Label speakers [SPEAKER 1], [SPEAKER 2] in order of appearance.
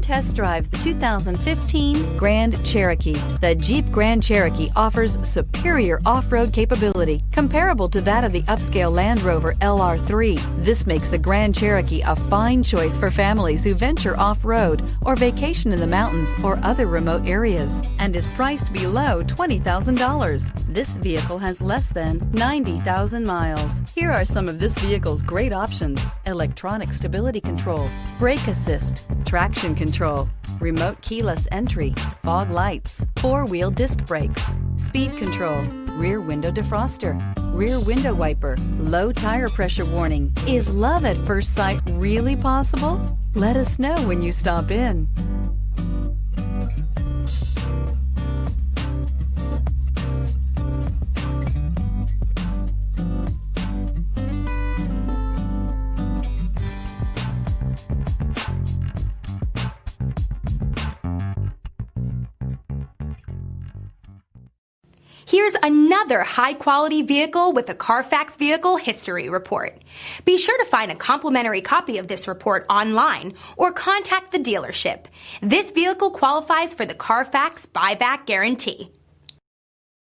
[SPEAKER 1] Test drive the 2015 Grand Cherokee. The Jeep Grand Cherokee offers superior off-road capability comparable to that of the upscale Land Rover LR3. This makes the Grand Cherokee a fine choice for families who venture off-road or vacation in the mountains or other remote areas, and is priced below $20,000. This vehicle has less than 90,000 miles. Here are some of this vehicle's great options: electronic stability control, brake assist, traction control, remote keyless entry, fog lights, four-wheel disc brakes, speed control, rear window defroster, rear window wiper, low tire pressure warning. Is love at first sight really possible? Let us know when you stop in.
[SPEAKER 2] Here's another high-quality vehicle with a CARFAX Vehicle History Report. Be sure to find a complimentary copy of this report online or contact the dealership. This vehicle qualifies for the CARFAX Buyback Guarantee.